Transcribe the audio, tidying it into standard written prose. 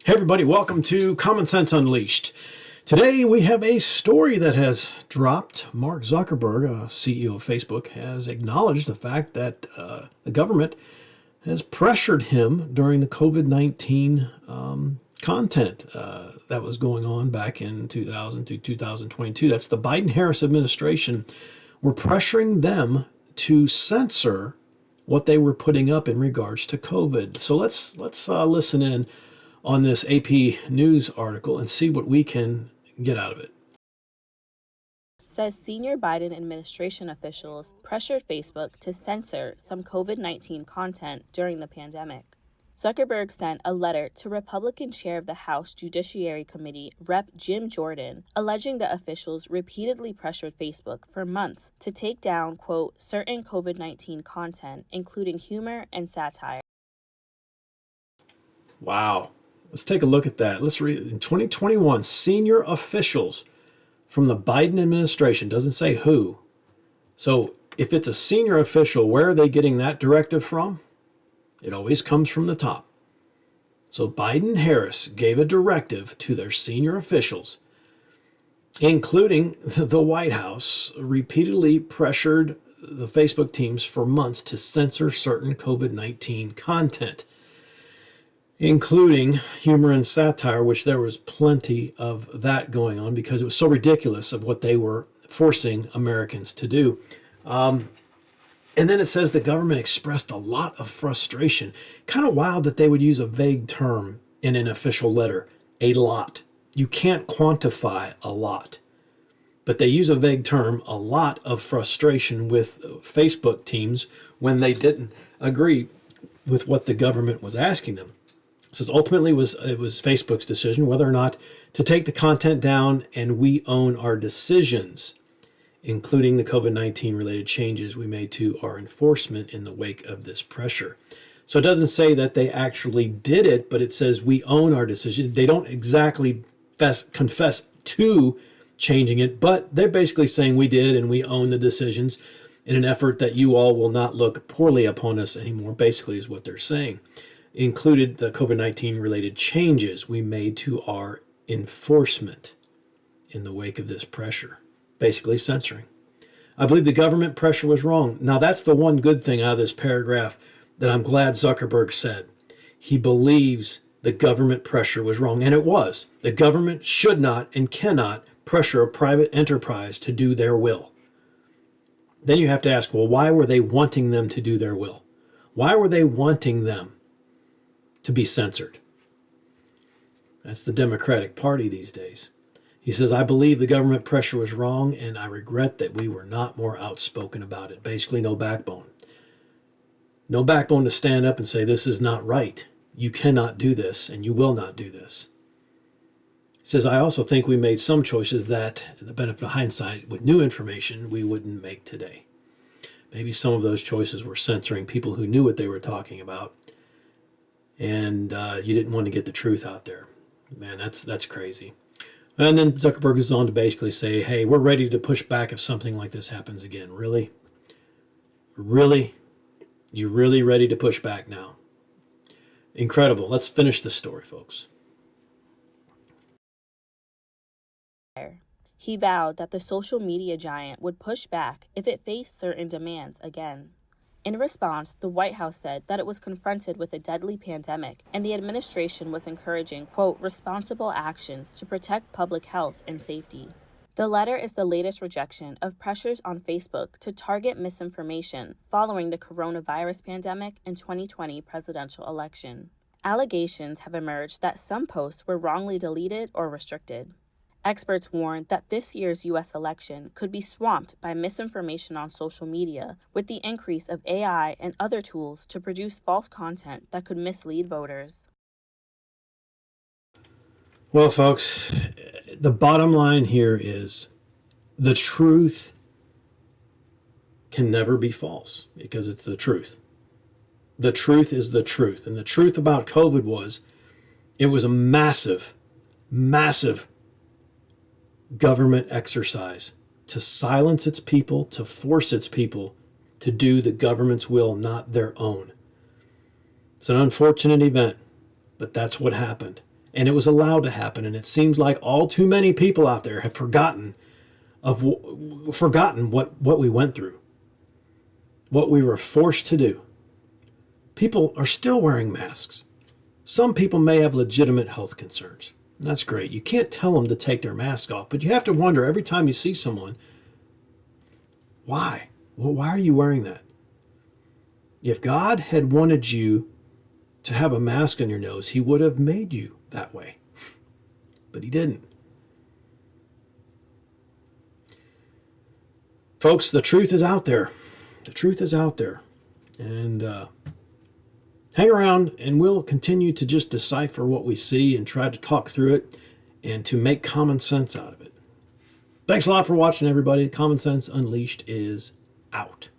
Hey everybody, welcome to Common Sense Unleashed. Today we have a story that has dropped. Mark Zuckerberg, CEO of Facebook, has acknowledged the fact that the government has pressured him during the COVID-19 content that was going on back in 2000 to 2022. That's the Biden-Harris administration were pressuring them to censor what they were putting up in regards to COVID. So let's listen in on this AP News article and see what we can get out of it. Says senior Biden administration officials pressured Facebook to censor some COVID-19 content during the pandemic. Zuckerberg sent a letter to Republican chair of the House Judiciary Committee, Rep. Jim Jordan, alleging the officials repeatedly pressured Facebook for months to take down, quote, certain COVID-19 content, including humor and satire. Wow. Let's take a look at that. Let's read. In 2021, senior officials from the Biden administration, doesn't say who. So if it's a senior official, where are they getting that directive from? It always comes from the top. So Biden-Harris gave a directive to their senior officials, including the White House, repeatedly pressured the Facebook teams for months to censor certain COVID-19 content, including humor and satire, which there was plenty of that going on because it was so ridiculous of what they were forcing Americans to do. And then it says the government expressed a lot of frustration. Kind of wild that they would use a vague term in an official letter, a lot. You can't quantify a lot. But they use a vague term, a lot of frustration with Facebook teams when they didn't agree with what the government was asking them. It says ultimately it was Facebook's decision whether or not to take the content down, and we own our decisions, including the COVID-19 related changes we made to our enforcement in the wake of this pressure. So it doesn't say that they actually did it, but it says we own our decision. They don't exactly confess to changing it, but they're basically saying we did and we own the decisions in an effort that you all will not look poorly upon us anymore, basically is what they're saying. Included the COVID-19 related changes we made to our enforcement in the wake of this pressure, basically censoring. I believe the government pressure was wrong. Now that's the one good thing out of this paragraph that I'm glad Zuckerberg said. He believes the government pressure was wrong, and it was. The government should not and cannot pressure a private enterprise to do their will. Then you have to ask, well, why were they wanting them to do their will? Why were they wanting them to be censored? That's the Democratic Party these days. He says, I believe the government pressure was wrong, and I regret that we were not more outspoken about it. Basically, no backbone. No backbone to stand up and say, this is not right. You cannot do this, and you will not do this. He says, I also think we made some choices that, the benefit of hindsight, with new information, we wouldn't make today. Maybe some of those choices were censoring people who knew what they were talking about, and you didn't want to get the truth out there. Man, that's crazy. And then Zuckerberg goes on to basically say, hey, we're ready to push back if something like this happens again. Really? Really? You really ready to push back now? Incredible. Let's finish this story, folks. He vowed that the social media giant would push back if it faced certain demands again. In response, the White House said that it was confronted with a deadly pandemic and the administration was encouraging, quote, responsible actions to protect public health and safety. The letter is the latest rejection of pressures on Facebook to target misinformation following the coronavirus pandemic and 2020 presidential election. Allegations have emerged that some posts were wrongly deleted or restricted. Experts warned that this year's U.S. election could be swamped by misinformation on social media with the increase of AI and other tools to produce false content that could mislead voters. Well, folks, the bottom line here is the truth can never be false because it's the truth. The truth is the truth. And the truth about COVID was it was a massive, massive government exercise to silence its people, to force its people to do the government's will, not their own. It's an unfortunate event, but that's what happened. And it was allowed to happen. And it seems like all too many people out there have forgotten what we went through, what we were forced to do. People are still wearing masks. Some people may have legitimate health concerns. And that's great. You can't tell them to take their mask off, but you have to wonder every time you see someone, why? Well, why are you wearing that? If God had wanted you to have a mask on your nose, he would have made you that way. But he didn't. Folks, the truth is out there. The truth is out there. And hang around and we'll continue to just decipher what we see and try to talk through it and to make common sense out of it. Thanks a lot for watching, everybody. Common Sense Unleashed is out.